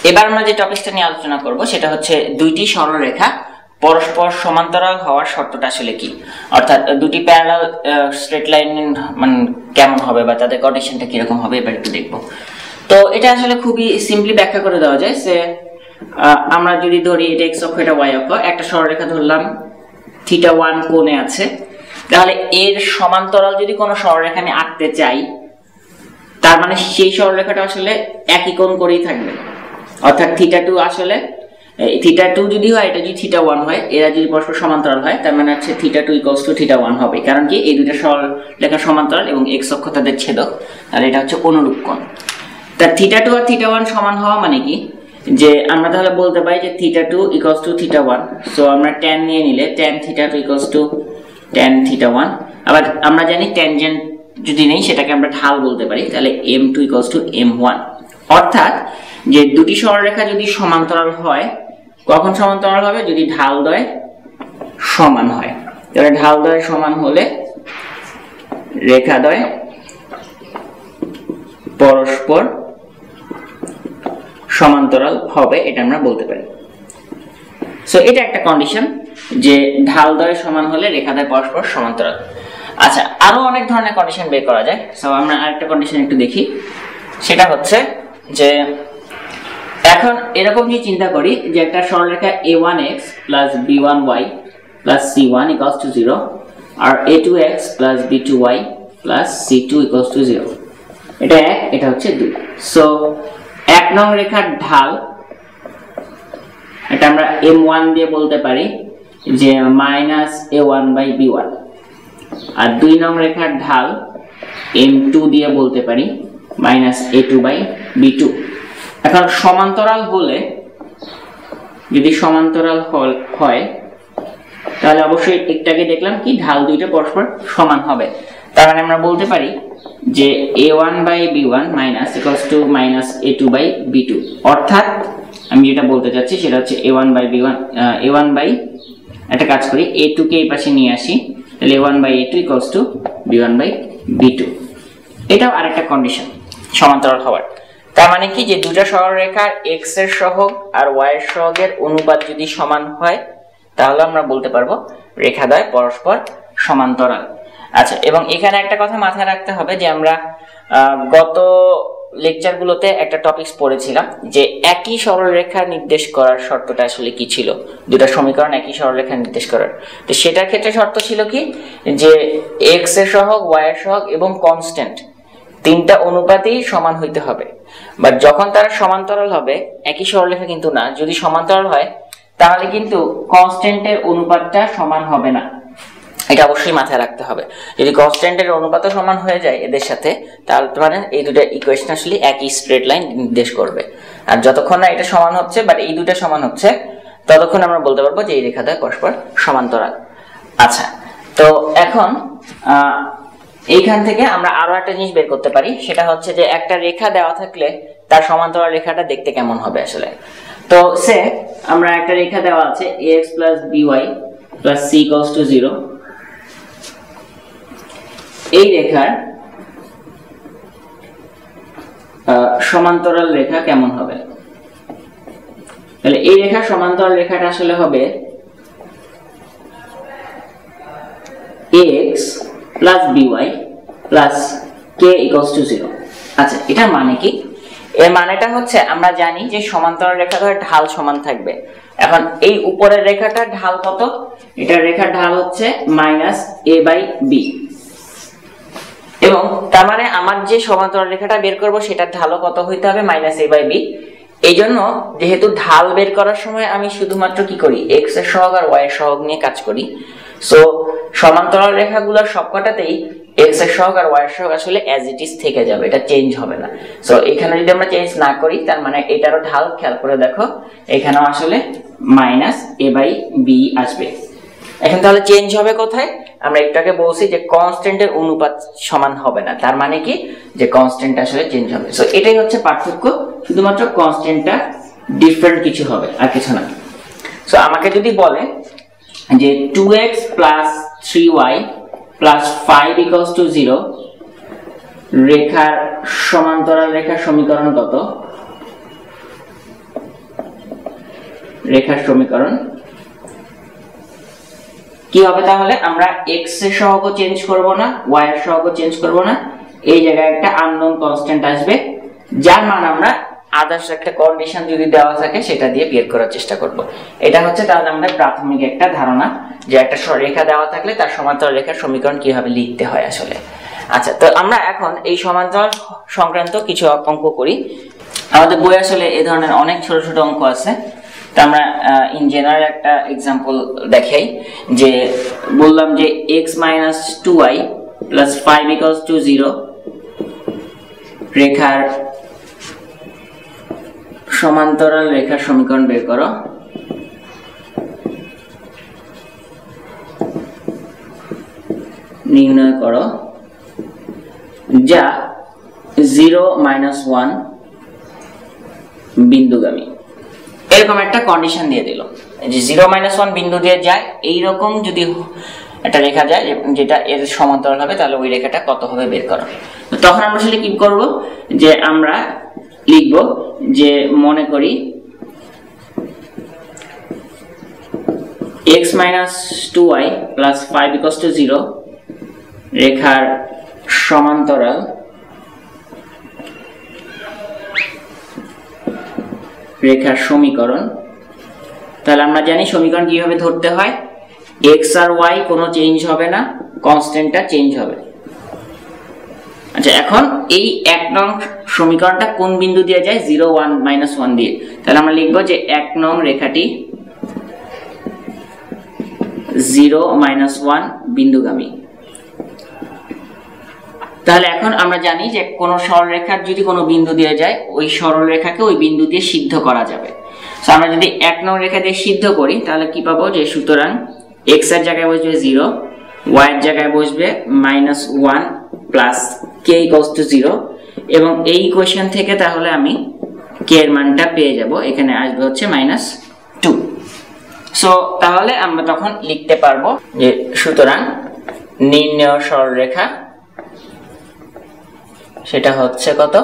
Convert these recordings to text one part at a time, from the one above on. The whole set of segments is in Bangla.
এবার আমরা যে টপিকটা নিয়ে আলোচনা করব সেটা হচ্ছে দুইটি সরলরেখা পরস্পর সমান্তরাল হওয়ার শর্তটা আসলে কি, অর্থাৎ দুটি প্যারালাল স্ট্রেট লাইন মানে কেমন হবে বা তাদের কন্ডিশনটা কিরকম হবে এবার একটু দেখব। তো এটা আসলে খুবই সিম্পলি ব্যাখ্যা করে দেওয়া যায় যে আমরা যদি ধরি এটা এক্স অক্ষ এটা ওয়াই অক্ষ, একটা সরলরেখা ধরলাম θ1 কোণে আছে, তাহলে এর সমান্তরাল যদি কোনো সরলরেখা আমি আঁকতে চাই তার মানে সেই সরলরেখাটা আসলে একই কোণ করেই থাকবে, অর্থাৎ θ2 আসলে θ2 যদি হয় এটা যদি θ1 হয়, এরা যদি পরস্পর সমান্তরাল হয় তার মানে হচ্ছে θ2 = θ1 হবে, কারণ কি এই দুটো সরলরেখা সমান্তরাল এবং এক্স অক্ষ তাদের ছেদক, তাহলে এটা হচ্ছে অনুরূপ কোণ। তা θ2 আর θ1 সমান হওয়া মানে কি, যে আমরা তাহলে বলতে পারি যে θ2 = θ1, সো আমরা tan নিয়ে নিলে tan θ2 = tan θ1। আবার আমরা জানি ট্যানজেন্ট যদি নেই সেটাকে আমরা ঢাল বলতে পারি, তাহলে m2 = m1। অর্থাৎ যে দুটি সরলরেখা যদি সমান্তরাল হয়, কখন সমান্তরাল হবে, যদি ঢালদ্বয় সমান হয়। তাহলে ঢালদ্বয় সমান হলে রেখাদ্বয় পরস্পর সমান্তরাল হবে, এটা আমরা বলতে পারি। সো এটা একটা কন্ডিশন যে ঢালদ্বয় সমান হলে রেখাদ্বয় পরস্পর সমান্তরাল। আচ্ছা, আরো অনেক ধরনের কন্ডিশন বের করা যায়। সো আমরা আরেকটা কন্ডিশন একটু দেখি, সেটা হচ্ছে যে এখন এরকম যদি চিন্তা করি যে একটা সরলরেখা a1x + b1y + c1 = 0 আর a2x + b2y + c2 = 0, এটা 1, এটা হচ্ছে 2। সো 1 নং রেখার ঢাল এটা আমরা m1 দিয়ে বলতে পারি যে -a1/b1, আর 2 নং রেখার ঢাল m2 দিয়ে বলতে পারি -a2/b2। এখন সমান্তরাল হলে, যদি সমান্তরাল হয় তাহলে অবশ্যই একটাকে দেখলাম কি ঢাল দুইটা পরস্পর সমান হবে, তার মানে আমরা বলতে পারি যে a1/b1 - -a2/b2। অর্থাৎ আমি যেটা বলতে চাচ্ছি সেটা হচ্ছে a1/b1 একটা কাজ করি, a2 কে এই পাশে নিয়ে আসি, তাহলে a1/a2 = b1/b2। এটাও আরেকটা কন্ডিশন সমান্তরাল হওয়ার। তার মানে কি যে দুটো সরলরেখার x এর সহগ আর y এর সহগের অনুপাত যদি সমান হয় তাহলে আমরা বলতে পারবো রেখাদ্বয় পরস্পর সমান্তরাল। আচ্ছা, এবং এখানে একটা কথা মাথায় রাখতে হবে যে আমরা গত লেকচারগুলোতে একটা টপিকস পড়েছিলাম যে একই সরলরেখা নির্দেশ করার শর্তটা আসলে কি ছিল, দুটো সমীকরণ একই সরলরেখা নির্দেশ করার। তো সেটার ক্ষেত্রে শর্ত ছিল কি যে x এর সহগ, y এর সহগ এবং কনস্ট্যান্ট তিনটা অনুপাতেই সমান হইতে হবে। বাট যখন তারা সমান্তরাল হবে, একই সরলরেখা কিন্তু না, যদি সমান্তরাল হয় তাহলে কিন্তু কনস্ট্যান্টের অনুপাতটা সমান হবে না, এটা অবশ্যই মাথায় রাখতে হবে। যদি কনস্ট্যান্টের অনুপাতও সমান হয়ে যায় এদের সাথে, তাহলে মানে এই দুটো ইকুয়েশন আসলে একই স্ট্রেট লাইন নির্দেশ করবে। আর যতক্ষণ না এটা সমান হচ্ছে বাট এই দুটো সমান হচ্ছে, ততক্ষণ আমরা বলতে পারবো যে এই রেখাদ্বয় পরস্পর সমান্তরাল। আচ্ছা, তো এখন এইখান থেকে আমরা আরো একটা জিনিস বের করতে পারি, সেটা হচ্ছে যে একটা রেখা দেওয়া থাকলে তার সমান্তরাল রেখাটা দেখতে কেমন হবে আসলে। তো সে আমরা একটা রেখা দেওয়া আছে ax + by + c = 0, এই রেখার সমান্তরাল রেখা কেমন হবে, তাহলে এই রেখার সমান্তরাল রেখাটা আসলে হবে ax + by + k = 0। আচ্ছা, এটা মানে কি, এর মানেটা হচ্ছে আমরা জানি যে সমান্তরাল রেখা ধরে ঢাল সমান থাকবে। এখন এই উপরের রেখাটার ঢাল কত, এটা রেখার ঢাল হচ্ছে -a/b, এবং তার মানে আমার যে সমান্তরাল রেখাটা বের করব সেটার ঢালও কত হইতে হবে, -a/b। এই জন্য যেহেতু ঢাল বের করার সময় আমি শুধুমাত্র কি করি, x এর সহগ আর y এর সহগ নিয়ে কাজ করি। সো সমান্তরাল রেখাগুলোর সবকটাতেই x এর সহগ আর y এর সহগ আসলে অ্যাজ ইট ইজ থেকে যাবে, এটা চেঞ্জ হবে না। সো এখানে যদি আমরা চেঞ্জ না করি তার মানে এটারও ঢাল খেয়াল করে দেখো, এখানেও আসলে -a/b আসবে। এখন তাহলে চেঞ্জ হবে কোথায়, আমরা একটু আগে বলছি যে কনস্ট্যান্টের অনুপাত সমান হবে না, তার মানে কি যে কনস্ট্যান্ট আসলে চেঞ্জ হবে। সো এটাই হচ্ছে পার্থক্য, শুধুমাত্র কনস্ট্যান্টটা ডিফারেন্ট কিছু হবে আর কিছু না। সো আমাকে যদি বলে যে 2x + 3y + 5 = 0 রেখার সমান্তরাল রেখার সমীকরণ কত, রেখার সমীকরণ কি হবে? তাহলে আমরা x এর সহগ চেঞ্জ করব না, y এর সহগ চেঞ্জ করব না, এই জায়গায় একটা আননোন কনস্ট্যান্ট আসবে যার মান আমরা আদার্স একটা কন্ডিশন যদি দেওয়া থাকে সেটা দিয়ে বের করার চেষ্টা করব। এটা হচ্ছে তাহলে আমাদের প্রাথমিক একটা ধারণা যে একটা রেখা দেওয়া থাকলে তার সমান্তরাল রেখার সমীকরণ কিভাবে লিখতে হয় আসলে। আচ্ছা, তো আমরা এখন এই সমান্তরাল সংক্রান্ত কিছু অঙ্ক করি। আমাদের বই আসলে এই ধরনের অনেক ছোট ছোট অঙ্ক আছে, তো আমরা ইন জেনারেল একটা एग्जांपल দেখাই যে বললাম যে x - 2y + 5 = 0 রেখার সমান্তরাল রেখার সমীকরণ বের করো। নির্ণয় করো যা 0 - 1 বিন্দুগামী। এরকম একটা কন্ডিশন দিয়ে দিল যে 0 - 1 বিন্দু দিয়ে যায়, এই রকম যদি একটা রেখা যায় যেটা এর সমান্তরাল হবে তাহলে ওই রেখাটা কত হবে বের করো। তো তখন আমরা আসলে কি করব যে আমরা লিখব যে মনে করি x - 2y + 5 = 0 রেখার সমান্তরাল রেখার সমীকরণ। তাহলে আমরা জানি সমীকরণ কিভাবে ধরতে হয়, x আর y কোনো চেঞ্জ হবে না, কনস্ট্যান্টটা চেঞ্জ হবে। আচ্ছা, এখন এই 1 নং সমীকরণটা কোন বিন্দু দিয়ে যায়? 0 1 - 1 দিয়ে। তাহলে আমরা লিখব যে 1 নং রেখাটি 0 - 1 বিন্দুগামী। তাহলে এখন আমরা জানি যে কোন সরলরেখার যদি কোনো বিন্দু দিয়ে যায় ওই সরলরেখাকে ওই বিন্দু দিয়ে সিদ্ধ করা যাবে। সো আমরা যদি 1 নং রেখা দিয়ে সিদ্ধ করি তাহলে কি পাবো যে সুতরাং x এর জায়গায় বসবে 0, y এর জায়গায় বসবে -1 প্লাস k = 0 এবং এই ইকুয়েশন থেকে তাহলে আমি k এর মানটা পেয়ে যাব, এখানে আসবে হচ্ছে -2। সো তাহলে আমরা তখন লিখতে পারবো যে সুতরাং নির্ণেয় সরলরেখা সেটা হচ্ছে কত?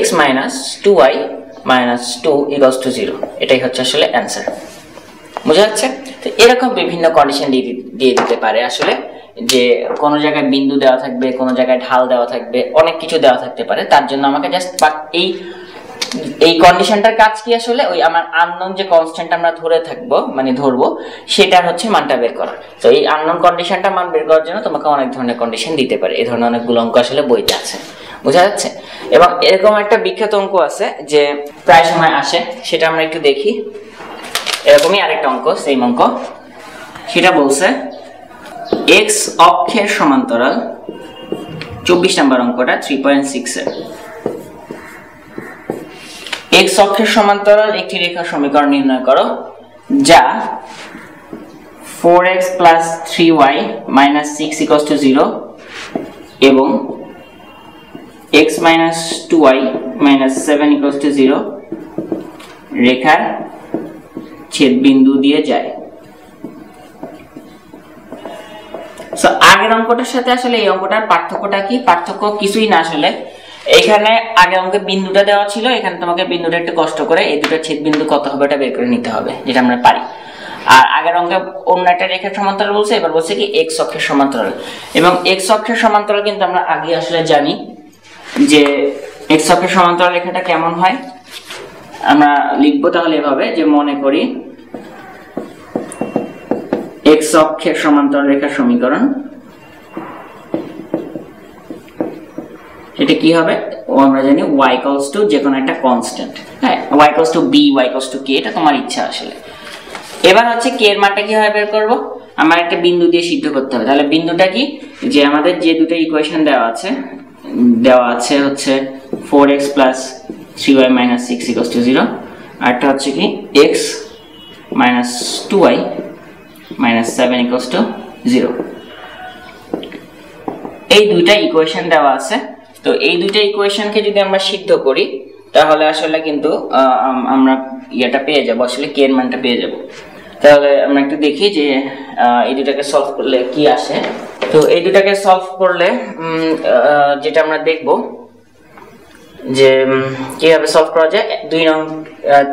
x - 2y - 2 = 0। এটাই হচ্ছে আসলে অ্যানসার। বুঝা যাচ্ছে? তো এরকম বিভিন্ন কন্ডিশন দিয়ে দিতে পারে আসলে, যে কোন জায়গায় বিন্দু দেওয়া থাকবে, কোন জায়গায় ঢাল দেওয়া থাকবে, অনেক কিছু দেওয়া থাকতে পারে। তার জন্য আমাকে জাস্ট এই কন্ডিশনটার কাজ কি আসলে ওই আমার আননোন যে কনস্ট্যান্ট আমরা ধরবো সেটার হচ্ছে মানটা বের করা। তো এই আননোন কন্ডিশনটা মান বের করার জন্য তোমাকে অনেক ধরনের কন্ডিশন দিতে পারে। এই ধরনের অনেকগুলো অঙ্ক আসলে বইতে আছে, বোঝা যাচ্ছে? এবং এরকম একটা বিখ্যাত অঙ্ক আছে যে প্রায় সময় আসে, সেটা আমরা একটু দেখি। এরকমই আরেকটা অঙ্ক, সেম অঙ্ক, সেটা বলছে x অক্ষের সমান্তরাল, 24 নম্বর অঙ্কটা 3.6 এর। x অক্ষের সমান্তরাল একটি রেখার সমীকরণ নির্ণয় করো যা 4x + 3y - 6 = 0 এবং x - 2y - 7 = 0 রেখার ছেদবিন্দু দিয়ে যায়। সো আগের অঙ্কটার সাথে আসলে এই অঙ্কটার পার্থক্যটা কি? পার্থক্য কিছুই না আসলে। এখানে আগে অঙ্কে বিন্দুটা দেওয়া ছিল, এখানে তোমাকে বিন্দুটা একটু কষ্ট করে এই দুটো ছেদবিন্দু কত হবে এটা বের করে নিতে হবে, যেটা আমরা পারি। আর আগের অঙ্কে অন্য একটা রেখার সমান্তরাল বলছে, এবার বলছে কি x অক্ষের সমান্তরাল। এবং x অক্ষের সমান্তরাল কিন্তু আমরা আগে আসলে জানি যে x অক্ষের সমান্তরাল রেখাটা কেমন হয়। আমরা লিখবো তাহলে এভাবে যে মনে করি x অক্ষের সমান্তরাল রেখার সমীকরণ, এটা কি হবে? ও আমরা জানি y = যে কোনো একটা কনস্ট্যান্ট, হ্যাঁ, y = b, y = k, এটা তোমার ইচ্ছা আসলে। এবার হচ্ছে k এর মানটা কিভাবে বের করব? আমার একটা বিন্দু দিয়ে সিদ্ধ করতে হবে। তাহলে বিন্দুটা কি? যে আমাদের যে দুটো ইকুয়েশন দেওয়া আছে হচ্ছে 4x + 3y - 6 = 0, আর একটা হচ্ছে কি x - 2y - 7 = 0। এই দুইটা ইকুয়েশন দেওয়া আছে। তো এই দুইটা ইকুয়েশনকে যদি আমরা সিদ্ধ করি তাহলে আসলে কিন্তু আমরা এটা পেয়ে যাব, আসলে k এর মানটা পেয়ে যাব। তাহলে আমরা একটু দেখি যে এই দুটাকে সলভ করলে কি আসে। তো এই দুটাকে সলভ করলে যেটা আমরা দেখব যে কিভাবে সলভ করা যায়।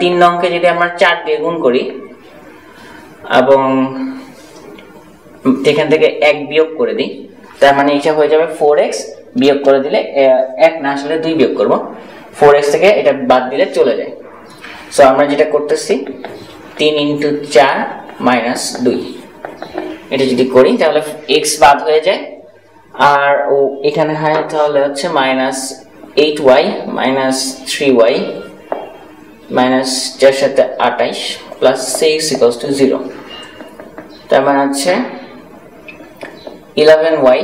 3 নংকে যদি আমরা 4 দিয়ে গুণ করি এবং এখান থেকে 1 বিয়োগ করে দিই, তার মানে এটা হয়ে যাবে 4x, বিয়োগ করে দিলে 1 না আসলে 2 বিয়োগ করব, 4x থেকে এটা বাদ দিলে চলে যায়। সো আমরা যেটা করতেছি 3 × 4 - 2, এটা যদি করি তাহলে x বাদ হয়ে যায়, আর ও এখানে হয় তাহলে হচ্ছে -8y - 3y - 4 সাথে 28 প্লাস 6 = 0। তার মানে হচ্ছে 11y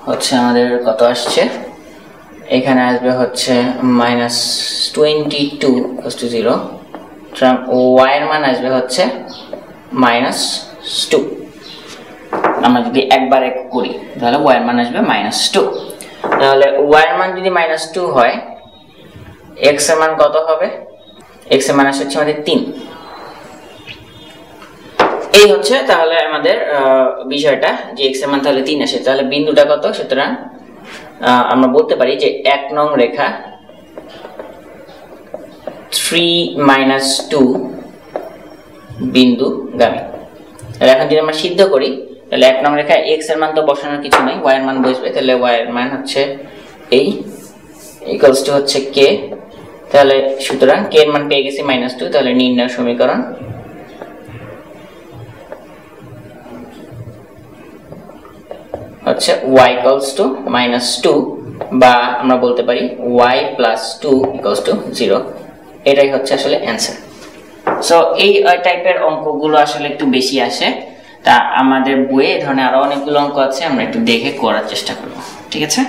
হচ্ছে আমাদের কত আসছে, এখানে আসবে হচ্ছে -22 = 0, y এর মান আসবে হচ্ছে -2। আমরা যদি একবার এক করি তাহলে y এর মান আসবে -2। তাহলে y এর মান যদি -2 হয়, x এর মান কত হবে? x এর মান আসছে আমাদের 3। এই হচ্ছে তাহলে আমাদের বিষয়টা, যে x এর মান তাহলে 3 আসে। তাহলে বিন্দুটা কত? সুতরাং আমরা বলতে পারি যে 1 নং রেখা 3 - 2 বিন্দুগামী। তাহলে এখন যদি আমরা সিদ্ধ করি তাহলে 1 নং রেখায় x এর মান তো বসানোর কিছু নাই, y এর মান বসবে। তাহলে y এর মান হচ্ছে এই হচ্ছে k। তাহলে সুতরাং k এর মান পেয়ে গেছি -2। তাহলে নির্ণয় সমীকরণ হচ্ছে y = -2, বা আমরা বলতে পারি y + 2 = 0। এটাই হচ্ছে আসলে অ্যান্সার। সো এই টাইপের অঙ্কগুলো আসলে একটু বেশি আসে। তা আমাদের বইয়ে এই ধরনের আরো অনেকগুলো অঙ্ক আছে, আমরা একটু দেখে করার চেষ্টা করব। ঠিক আছে।